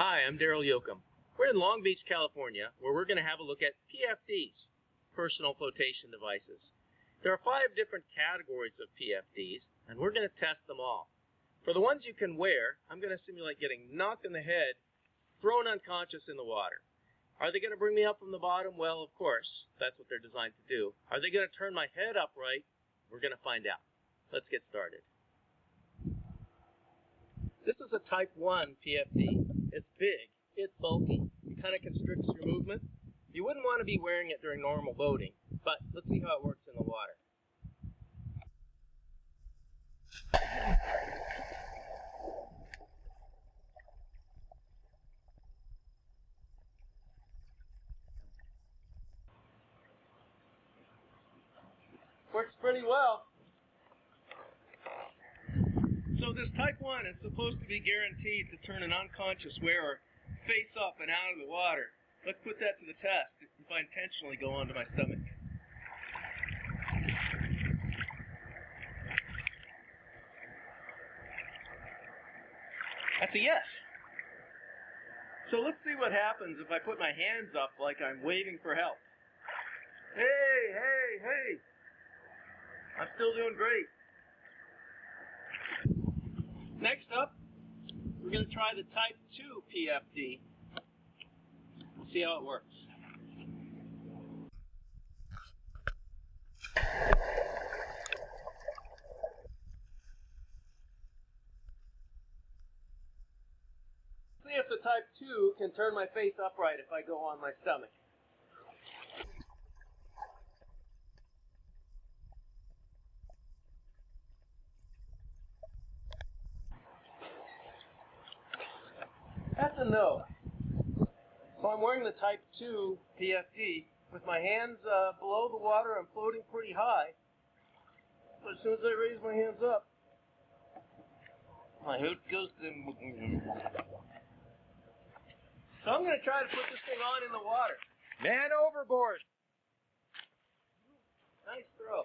Hi, I'm Darrell Yocom. We're in Long Beach, California, where we're going to have a look at PFDs, personal flotation devices. There are 5 different categories of PFDs, and we're going to test them all. For the ones you can wear, I'm going to simulate getting knocked in the head, thrown unconscious in the water. Are they going to bring me up from the bottom? Well, of course, that's what they're designed to do. Are they going to turn my head upright? We're going to find out. Let's get started. This is a Type 1 PFD. It's big, it's bulky, it kind of constricts your movement. You wouldn't want to be wearing it during normal boating, but let's see how it works in the water. Works pretty well. So this Type 1 is supposed to be guaranteed to turn an unconscious wearer face up and out of the water. Let's put that to the test if I intentionally go onto my stomach. That's a yes. So let's see what happens if I put my hands up like I'm waving for help. Hey, hey, hey! I'm still doing great. Next up, we're going to try the Type 2 PFD. We'll see how it works. See if the Type 2 can turn my face upright if I go on my stomach. That's a no. So I'm wearing the Type 2 PFD with my hands below the water. I'm floating pretty high. But as soon as I raise my hands up, my hood goes to... So I'm going to try to put this thing on in the water. Man overboard! Nice throw.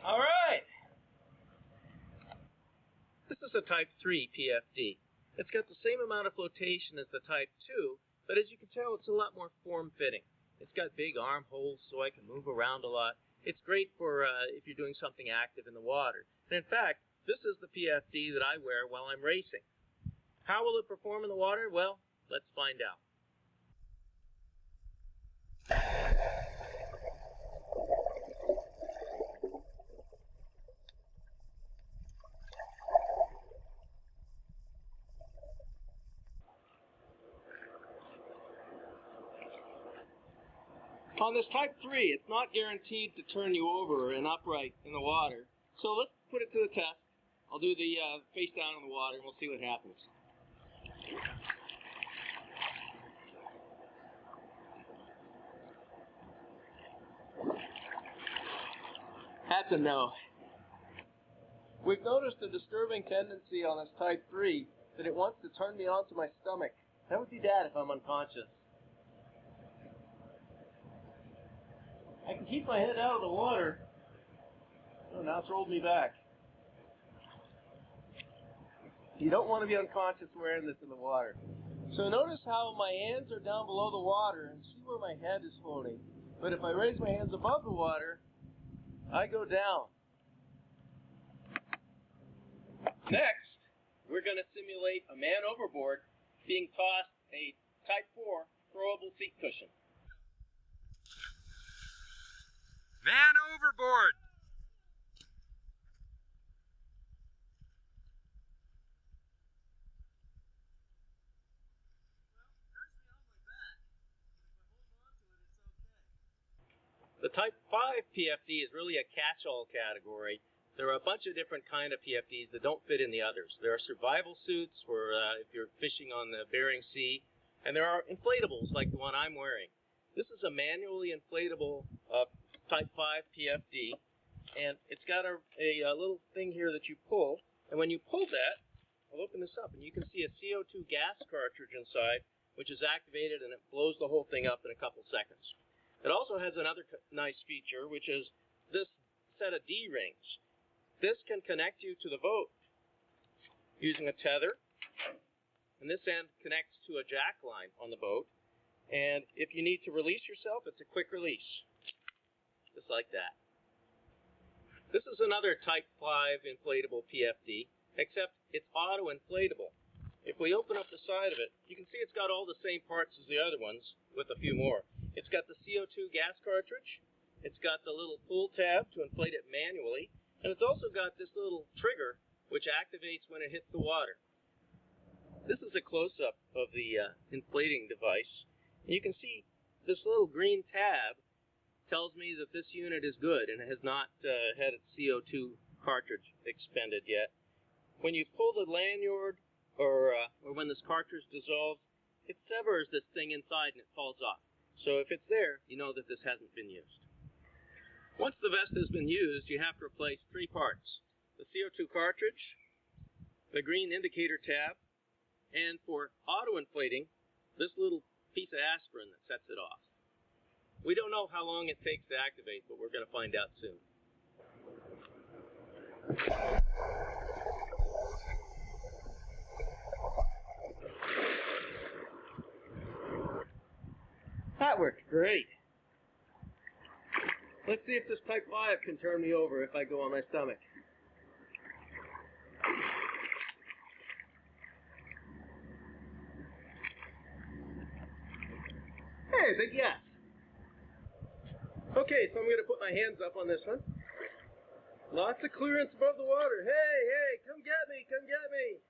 All right. This is a Type 3 PFD. It's got the same amount of flotation as the Type 2, but as you can tell, it's a lot more form-fitting. It's got big armholes so I can move around a lot. It's great for if you're doing something active in the water. And in fact, this is the PFD that I wear while I'm racing. How will it perform in the water? Well, let's find out. On this Type 3, it's not guaranteed to turn you over and upright in the water. So let's put it to the test. I'll do the face down in the water and we'll see what happens. That's a no. We've noticed a disturbing tendency on this Type 3 that it wants to turn me onto my stomach. That would be bad if I'm unconscious. I can keep my head out of the water. Oh, now it's rolled me back. You don't want to be unconscious wearing this in the water. So notice how my hands are down below the water and see where my head is floating. But if I raise my hands above the water, I go down. Next, we're going to simulate a man overboard being tossed a Type 4 throwable seat cushion. Man overboard! Well, it hurts me on my back, but if I hold on to it, it's okay. The Type 5 PFD is really a catch-all category. There are a bunch of different kind of PFDs that don't fit in the others. There are survival suits for if you're fishing on the Bering Sea, and there are inflatables like the one I'm wearing. This is a manually inflatable Type 5 PFD, and it's got a little thing here that you pull, and when you pull that, I'll open this up, and you can see a CO2 gas cartridge inside, which is activated and it blows the whole thing up in a couple seconds. It also has another nice feature, which is this set of D-rings. This can connect you to the boat using a tether, and this end connects to a jack line on the boat. And if you need to release yourself, it's a quick release, just like that. This is another Type 5 inflatable PFD, except it's auto-inflatable. If we open up the side of it, you can see it's got all the same parts as the other ones, with a few more. It's got the CO2 gas cartridge, it's got the little pull tab to inflate it manually, and it's also got this little trigger which activates when it hits the water. This is a close-up of the inflating device. And you can see this little green tab tells me that this unit is good and it has not had its CO2 cartridge expended yet. When you pull the lanyard or when this cartridge dissolves, it severs this thing inside and it falls off. So if it's there, you know that this hasn't been used. Once the vest has been used, you have to replace 3 parts. The CO2 cartridge, the green indicator tab, and for auto-inflating, this little piece of aspirin that sets it off. We don't know how long it takes to activate, but we're going to find out soon. That worked great. Let's see if this Type 5 can turn me over if I go on my stomach. Hey, big yes. Okay, so I'm going to put my hands up on this one. Lots of clearance above the water. Hey, come get me, come get me.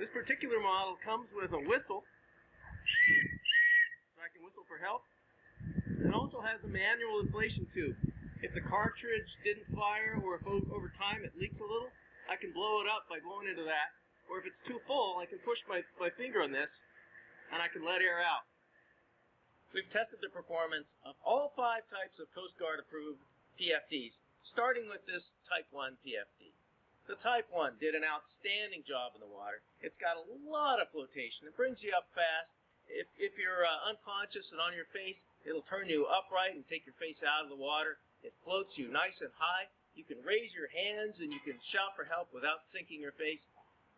This particular model comes with a whistle, so I can whistle for help. It also has a manual inflation tube. If the cartridge didn't fire, or if over time it leaks a little, I can blow it up by blowing into that. Or if it's too full, I can push my finger on this, and I can let air out. We've tested the performance of all 5 types of Coast Guard approved PFDs, starting with this Type 1 PFD. The Type 1 did an outstanding job in the water. It's got a lot of flotation. It brings you up fast. If you're unconscious and on your face, it'll turn you upright and take your face out of the water. It floats you nice and high. You can raise your hands and you can shout for help without sinking your face.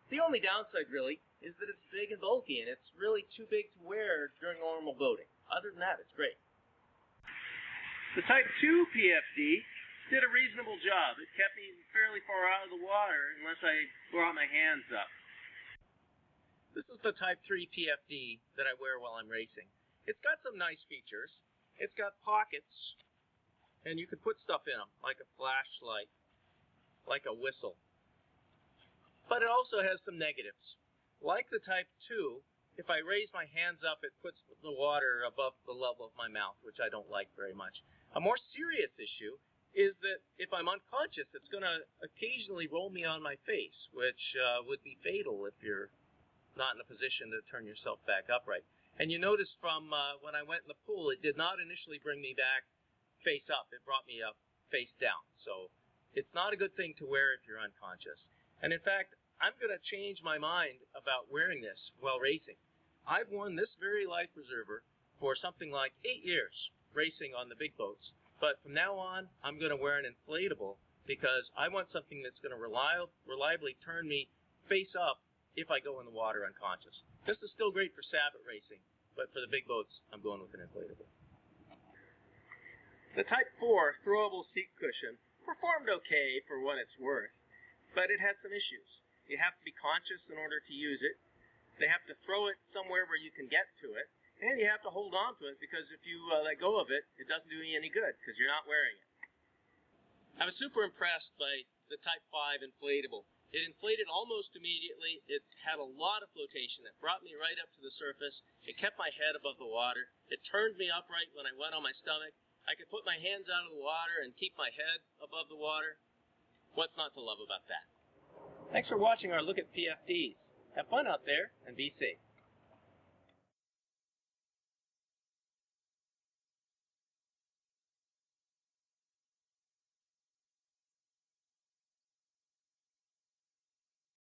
The only downside, really, is that it's big and bulky, and it's really too big to wear during normal boating. Other than that, it's great. The Type 2 PFD did a reasonable job. It kept me fairly far out of the water unless I brought my hands up. This is the Type 3 PFD that I wear while I'm racing. It's got some nice features. It's got pockets, and you can put stuff in them, like a flashlight, like a whistle. But it also has some negatives. Like the Type 2, if I raise my hands up, it puts the water above the level of my mouth, which I don't like very much. A more serious issue is that if I'm unconscious, it's going to occasionally roll me on my face, which would be fatal if you're not in a position to turn yourself back upright. And you notice from when I went in the pool, it did not initially bring me back face up. It brought me up face down. So it's not a good thing to wear if you're unconscious. And in fact, I'm going to change my mind about wearing this while racing. I've worn this very life preserver for something like 8 years racing on the big boats. But from now on, I'm going to wear an inflatable because I want something that's going to reliably turn me face up if I go in the water unconscious. This is still great for Sabbath racing, but for the big boats, I'm going with an inflatable. The Type 4 throwable seat cushion performed okay for what it's worth, but it has some issues. You have to be conscious in order to use it. They have to throw it somewhere where you can get to it, and you have to hold on to it because if you let go of it, it doesn't do you any good because you're not wearing it. I was super impressed by the Type 5 inflatable. It inflated almost immediately. It had a lot of flotation. It brought me right up to the surface. It kept my head above the water. It turned me upright when I went on my stomach. I could put my hands out of the water and keep my head above the water. What's not to love about that? Thanks for watching our look at PFDs. Have fun out there and be safe.